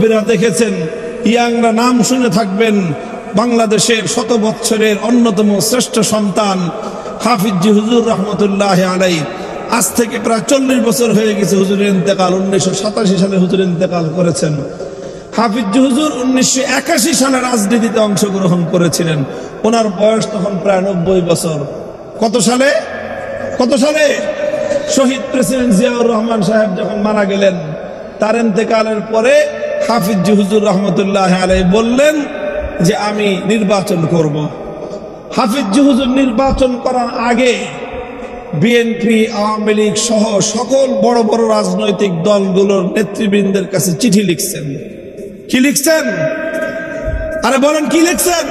মুরব্বীরা দেখেছেন, ইয়াংরা নাম শুনে থাকবেন, বাংলাদেশের 100 বছরের অন্যতম শ্রেষ্ঠ সন্তান হাফিজ হুজুর রহমতুল্লাহ আলাইহি। আজ থেকে প্রায় 40 বছর হয়ে গেছে হুজুরের ইন্তেকাল। 1987 সালে হুজুর ইন্তেকাল করেছেন। হাফিজ হুজুর 1981 সালে রাজনীতিতে অংশগ্রহণ করেছিলেন। ওনার বয়স তখন প্রায় 90 বছর। কত সালে শহীদ প্রেসিডেন্ট জিয়াউর রহমান সাহেব যখন মারা গেলেন, তার ইন্তেকালের পরে হাফিজ হুজুর রহমতুল্লাহ আলাইহি বললেন যে আমি নির্বাচন করব। হাফিজ হুজুর নির্বাচন করার আগে বিএনপি, আওয়ামী লীগ সহ সকল বড় বড় রাজনৈতিক দলগুলোর নেতৃবৃন্দের কাছে চিঠি লিখছেন। কি লিখছেন? আরে বলেন, কি লিখছেন?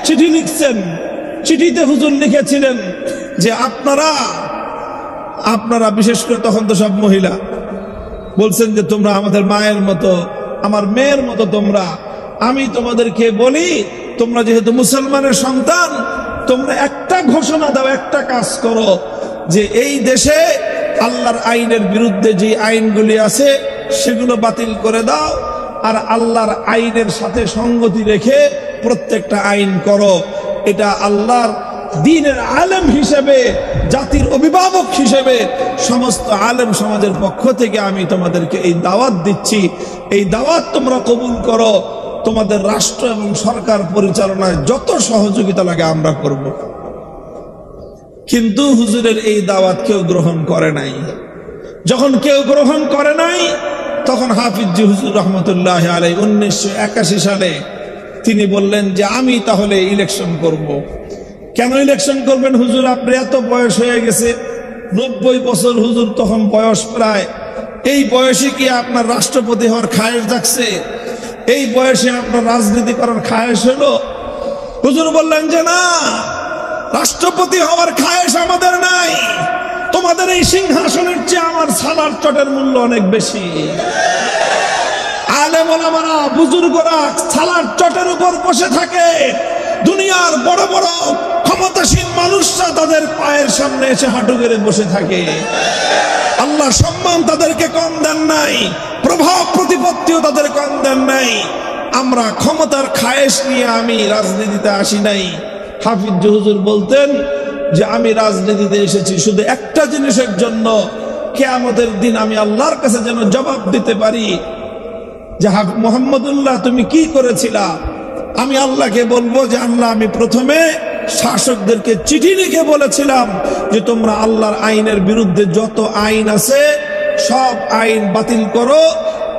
চিঠি লিখছেন। চিঠিতে হুজুর লিখেছিলেন যে আপনারা বিশেষ করে তখন তো সব মহিলা বলছেন যে তোমরা আমাদের মায়ের মতো, আমার মেয়ের মতো তোমরা। আমি তোমাদেরকে বলি, তোমরা যেহেতু মুসলমানের সন্তান, তোমরা একটা ঘোষণা দাও, একটা কাজ করো যে এই দেশে আল্লাহর আইনের বিরুদ্ধে যে আইনগুলি আছে সেগুলো বাতিল করে দাও, আর আল্লাহর আইনের সাথে সঙ্গতি রেখে প্রত্যেকটা আইন করো। এটা আল্লাহর দ্বীনের আলেম হিসেবে, জাতির অভিভাবক হিসেবে সমস্ত আলেম সমাজের পক্ষ থেকে আমি তোমাদেরকে এই দাওয়াত দিচ্ছি। এই দাওয়াত তোমরা কবুল করো। তোমাদের রাষ্ট্র এবং সরকার পরিচালনায় যত সহযোগিতা লাগে আমরা করব। কিন্তু হুজুরের এই দাওয়াত কেউ গ্রহণ করে নাই। যখন কেউ গ্রহণ করে নাই, তখন হাফিজ হুজুর রহমতুল্লাহ আলাইহি 1981 সালে তিনি বললেন যে আমি তাহলে ইলেকশন করব। কেন ইলেকশন করবেন হুজুর? আপনার এত বয়স হয়ে গেছে, 90 বছর হুজুর তখন বয়স প্রায়। এই বয়সে কি আপনার রাষ্ট্রপতি হওয়ার খায়েশ জাগছে? এই বয়সে আপনার রাজনীতি করার খায়েশ হলো? হুজুর বললেন যে না, রাষ্ট্রপতি হওয়ার খায়েশ আমাদের নাই। তোমাদের এই সিংহাসনের চেয়ে আমার সালার চটের মূল্য অনেক বেশি। আলেম ওলামারা, বুজুর্গরা সালার চটের উপর বসে থাকে। দুনিয়ার বড় বড় ক্ষমতাসীন মানুষরা তাদের পায়ের সামনে এসে হাঁটু গেড়ে বসে থাকে। আল্লাহ সম্মান তাদেরকে কম দেন নাই, প্রভাব প্রতিপত্তিও তাদের কম দেন নাই। আমরা ক্ষমতার খায়েশ নিয়ে আমি রাজনীতিতে আসি নাই। হাফিজ হুজুর বলতেন যে আমি রাজনীতিতে এসেছি শুধু একটা জিনিসের জন্য, কিয়ামতের দিন আমি আল্লাহর কাছে যেন জবাব দিতে পারি যে মুহাম্মদুল্লাহ তুমি কি করেছিলা। আমি আল্লাহকে বলবো যে আল্লাহ, আমি প্রথমে শাসকদেরকে চিঠি লিখে বলেছিলাম যে তোমরা আল্লাহর আইনের বিরুদ্ধে যত আইন আছে সব আইন বাতিল করো,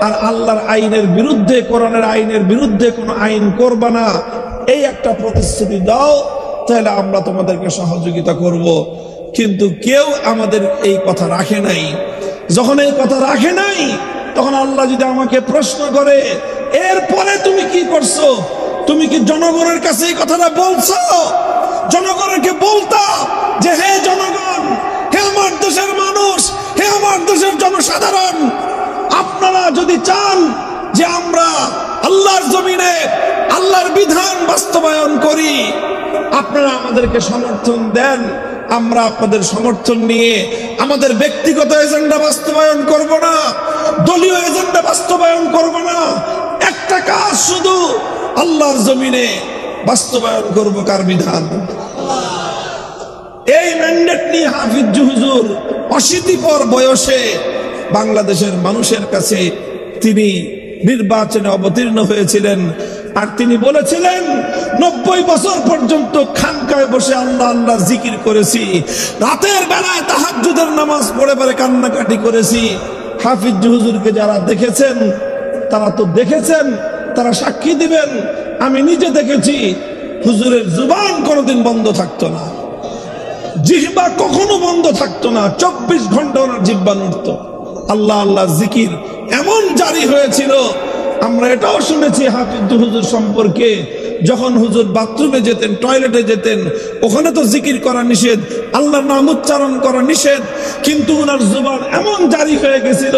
আর আল্লাহর আইনের বিরুদ্ধে, কোরআনের আইনের বিরুদ্ধে কোনো আইন করবা না। এই একটা প্রতিশ্রুতি দাও, তাহলে আমরা তোমাদেরকে সহযোগিতা করব। কিন্তু কেউ আমাদের এই কথা রাখে নাই। যখন এই কথা রাখে নাই, তখন আল্লাহ যদি আমাকে প্রশ্ন করে এরপরে তুমি কি করছো, তুমি কি জনগণের কাছে এই কথাটা বলছো? জনগণকে বলতা যে হে জনগণ, হে আমার দেশের মানুষ, হে আমার দেশের জনসাধারণ, আপনারা যদি চান যে আমরা আল্লাহর জমিনে আল্লাহর বিধান বাস্তবায়ন করি, আপনারা আমাদেরকে সমর্থন দেন। আমরা আপনাদের সমর্থন নিয়ে আমাদের ব্যক্তিগত এজেন্ডা বাস্তবায়ন করব না, দলীয় এজেন্ডা বাস্তবায়ন করব না। একটা কাজ শুধু, আল্লাহর জমিনে বাস্তবায়ন করব কার বিধান। এই ম্যান্ডেট নিয়ে হাফিজ হুজুর 80 বয়সে বাংলাদেশের মানুষের কাছে তিনি নির্বাচনে অবতীর্ণ হয়েছিলেন। আর তিনি বলেছিলেন 90 বছর পর্যন্ত খানকায় বসে আল্লাহ আল্লাহ জিকির করেছি, রাতের বেলায় তাহাজ্জুদের নামাজ পড়ে পড়ে কান্নাকাটি করেছি। হাফিজ হুজুরকে যারা দেখেছেন তারা তো দেখেছেন, তারা সাক্ষী দিবেন। আমি নিজে দেখেছি হুজুরের জুবান কোনোদিন বন্ধ থাকতো না, জিহ্বা কখনো বন্ধ থাকতো না, 24 ঘন্টা ওনার জিহ্বা নড়তো। আল্লাহ আল্লাহ জিকির এমন জারি হয়েছিল। আমরা এটাও শুনেছি হাফিজ হুজুর সম্পর্কে, যখন হুজুর বাথরুমে যেতেন, টয়লেটে যেতেন, ওখানে তো জিকির করা নিষেধ, আল্লাহর নাম উচ্চারণ করা নিষেধ, কিন্তু ওনার জুবান এমন জারি হয়ে গেছিল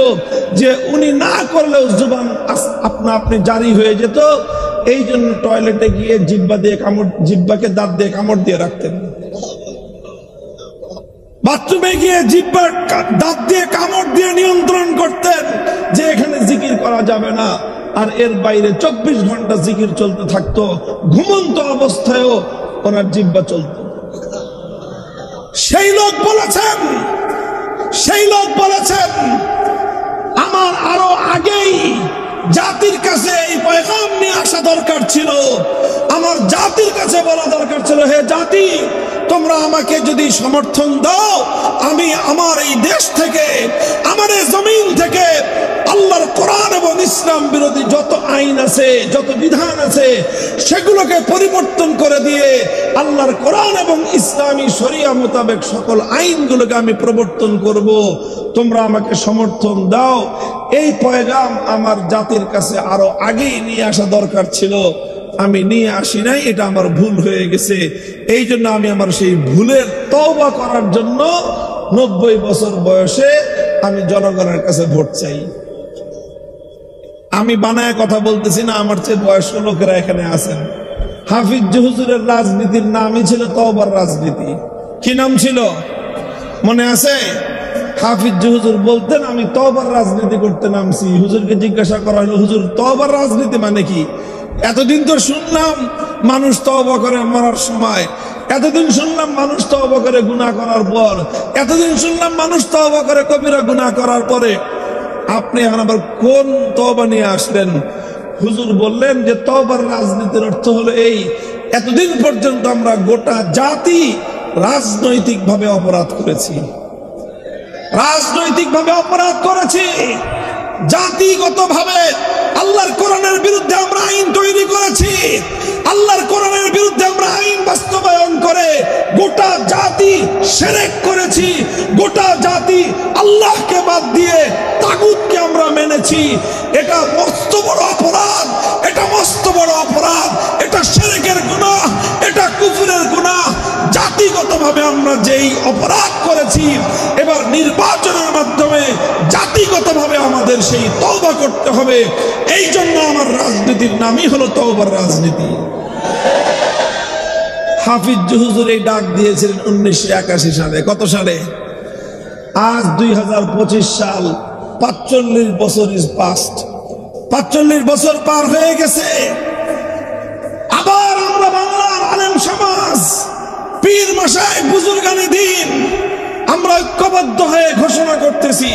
যে উনি না করলেও জুবান আপনা আপনি জারি হয়ে যেত। এই জন্য টয়লেটে গিয়ে জিহ্বাকে দাঁত দিয়ে কামড় দিয়ে রাখতেন। বাথরুমে গিয়ে জিহ্বার দাঁত দিয়ে কামড় দিয়ে নিয়ন্ত্রণ করতেন যে এখানে জিকির করা যাবে না। আর এর বাইরে 24 ঘন্টা জিকির চলতে থাকতো, ঘুমন্ত অবস্থায়ও ওনার জিহ্বা চলত। সেই লোক বলেছেন আমার আরো আগেই জাতির কাছে এই পয়গাম নিয়ে আসা দরকার ছিল। আমার জাতির কাছে বলা দরকার ছিল, হে জাতি, তোমরা আমাকে যদি সমর্থন দাও, আমি আমার এই দেশ থেকে, আমার এই জমিন থেকে আল্লাহর কোরআন এবং ইসলাম বিরোধী যত আইন আছে, যত বিধান আছে, সেগুলোকে পরিবর্তন করে দিয়ে আল্লাহর কোরআন এবং ইসলামী শরিয়া মোতাবেক সকল আইনগুলোকে আমি প্রবর্তন করব। তোমরা আমাকে সমর্থন দাও। এই পয়গাম আমার জাতির কাছে আরো আগেই নিয়ে আসা দরকার ছিল, আমি নিয়ে আসি নাই, এটা আমার ভুল হয়ে গেছে। এই জন্য আমি আমার সেই ভুলের তওবা করার জন্য 90 বছর বয়সে আমি জনগণের কাছে ভোট চাই। আমি বানায় কথা বলতেছি না, আমার চেয়ে বয়স্ক লোকেরা এখানে আছেন। হাফিজ হুজুরের রাজনীতির নামই ছিল তওবার রাজনীতি। কি নাম ছিল মনে আছে? হাফিজ হুজুর বলতেন, আমি তওবার রাজনীতি করতে নামছি। হুজুরকে জিজ্ঞাসা করা হলো, হুজুর তওবার রাজনীতি মানে কি? এতদিন তো শুনলাম মানুষ তওবা করে মরার সময়, এতদিন শুনলাম মানুষ তওবা করে গুনাহ করার পর, এতদিন শুনলাম মানুষ তওবা করে কবিরা গুনাহ করার পরে, আপনি এখন আবার কোন তওবা নিয়ে আসলেন? হুজুর বললেন যে তওবার রাজনীতির অর্থ হলো এই, এতদিন পর্যন্ত আমরা গোটা জাতি রাজনৈতিকভাবে অপরাধ করেছি, জাতিগতভাবে আল্লাহর কোরআনের বিরুদ্ধে আমরা আইন তৈরি করেছি, আল্লাহর কোরআনের বিরুদ্ধে আমরা আইন বাস্তবায়ন করে গোটা জাতি শিরক করেছি, গোটা জাতি আল্লাহকে বাদ দিয়ে তাগুতকে আমরা মেনেছি। এটা মস্ত বড় অপরাধ, এটা মস্ত বড় অপরাধ, এটা শিরকের গুনাহ, এটা কুফরের গুনাহ। জাতিগতভাবে আমরা যেই অপরাধ করেছি, এবার নির্বাচনের মাধ্যমে জাতিগতভাবে আমাদের সেই তওবা করতে হবে। এই জন্য আমার রাজনীতির নামই হলো তওবার রাজনীতি। হাফিজ হুজুর এই ডাক দিয়েছিলেন 1981 সালে। কত সালে? আজ 2025 সাল, 45 বছর ইজ পাস্ট, 45 বছর পার হয়ে গেছে। আবার আমরা বাংলার আলেম সমাজ, পীর মাশায়েখ, বুজুর্গানি দ্বীন, আমরা ঐক্যবদ্ধ হয়ে ঘোষণা করতেছি,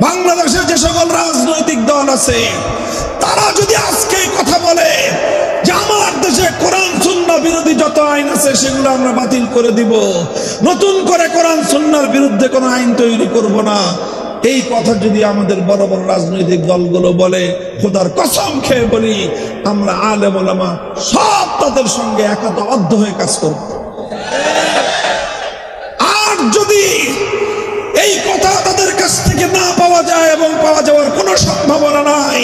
বাংলাদেশের যে সকল রাজনৈতিক দল আছে তারা যদি আজকে কথা বলে যে আমার দেশে কোরআন সুন্নাহ বিরোধী যত আইন আছে সেগুলো আমরা বাতিল করে দিব, নতুন করে কোরআন সুন্নাহর বিরুদ্ধে কোনো আইন তৈরি করব না, এই কথা যদি আমাদের বড় বড় রাজনৈতিক দলগুলো বলে, খোদার কসম খেয়ে বলি আমরা আলেম ওলামা সব তাদের সঙ্গে একতাবদ্ধ হয়ে কাজ করব। আর যদি এই কথা তাদের কাছ থেকে না পাওয়া যায় এবং পাওয়া যাওয়ার কোনো সম্ভাবনা নাই,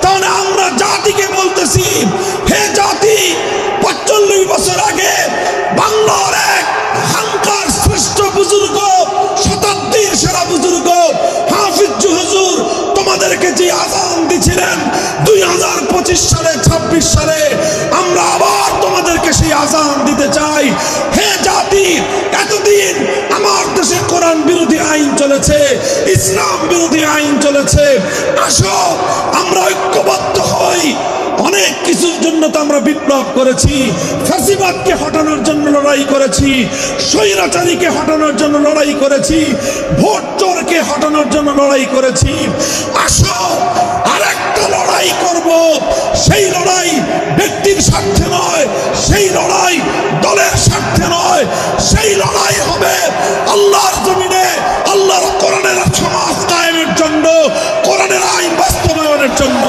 তাহলে আমরা জাতিকে বলতেছি, হে জাতি, 45 বছর আগে বাংলার এক হাঙ্কার শ্রেষ্ঠ বুজুর্গ, শতাব্দীর সেরা বুজুর্গ হাফিজ হুজুর তোমাদেরকে যে আযান দিছিলেন 2025 সালে 26 সালে আমরা আবার তোমাদেরকে সেই আযান দিতে চাই। হে জাতি, এতদিন আমার দেশে কোরআন বিরোধী আইন চলেছে, ইসলাম বিরোধী আইন চলেছে, আসো আমরা ঐক্যবদ্ধ হই। অনেক কিছুর জন্য তো আমরা বিপ্লব করেছি, ফ্যাসিবাদকে হটানোর জন্য লড়াই করেছি, স্বৈরাচারীকে হটানোর জন্য লড়াই করেছি, ভোট চোরকে হটানোর জন্য লড়াই করেছি। আসো আরেকটা লড়াই করব, সেই লড়াই ব্যক্তির স্বার্থে নয়, সেই লড়াই দলের স্বার্থে নয়, সেই লড়াই হবে আল্লাহর জমিনে আল্লাহর কোরআনের সমাজ কায়েমের জন্য, কোরআনের আইন বাস্তবায়নের জন্য।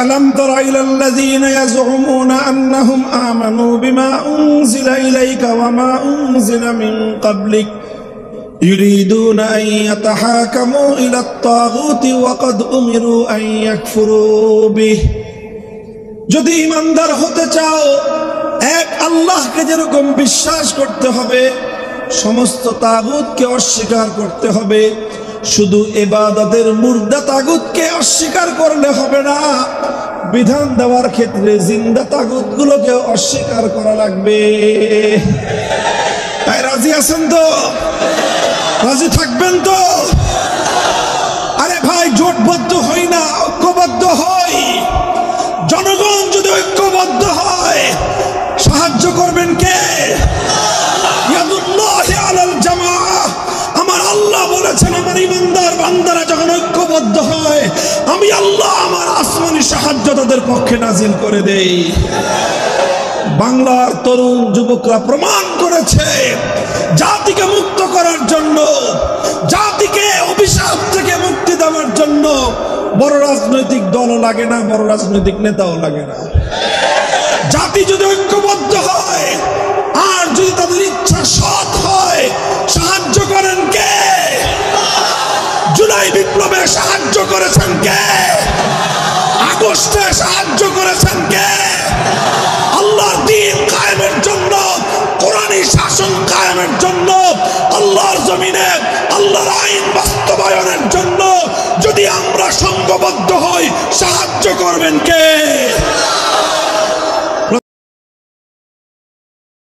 ألم تر إلى الذين يزعمون أنهم آمنوا بما أنزل إليك وما أنزل من قبلك يريدون أن يتحاكموا إلى الطاغوت وقد أمروا أن يكفروا به যদি ইমানদার হতে চাও এক আল্লাহকে যেরকম বিশ্বাস করতে হবে সমস্ত তাগুতকে অস্বীকার করতে হবে শুধু ইবাদতের মুর্দা তাগুতকে অস্বীকার করলে হবে না বিধান দেওয়ার ক্ষেত্রে জিন্দা তাগুতগুলোকে অস্বীকার করা লাগবে তাই রাজি আছেন তো রাজি থাকবেন তো আরে ভাই জোটবদ্ধ হই না ঐক্যবদ্ধ হই জনগণ যদি ঐক্যবদ্ধ হয় সাহায্য করবেন কে ইয়াদুল্লাহি আলাল জামাআহ আমার আল্লাহ বলেছেন আমার ইমানদার বান্দারা যখন ঐক্যবদ্ধ হয় আমি আল্লাহ আমার আসমানি সাহায্য তাদের পক্ষে নাজিল করে দেই বাংলার তরুণ যুবকরা প্রমাণ করেছে জাতিকে মুক্ত করার জন্য জাতিকে অভিশাপ থেকে মুক্তি দেওয়ার জন্য বড় রাজনৈতিক দলও লাগে না বড় রাজনৈতিক নেতাও লাগে না জাতি যদি ঐক্যবদ্ধ হয় আর যদি তাদের ইচ্ছা সৎ হয় সাহায্য করেন কে জুলাই বিপ্লবে সাহায্য করেছেন কে আগস্টে সাহায্য করেছেন কে আল্লাহর দ্বীন কায়েমের জন্য কোরআনী শাসন কায়েমের জন্য আল্লাহর জমিনে আল্লাহর আইন বাস্তবায়নের জন্য যদি আমরা সংঘবদ্ধ হই সাহায্য করবেন কে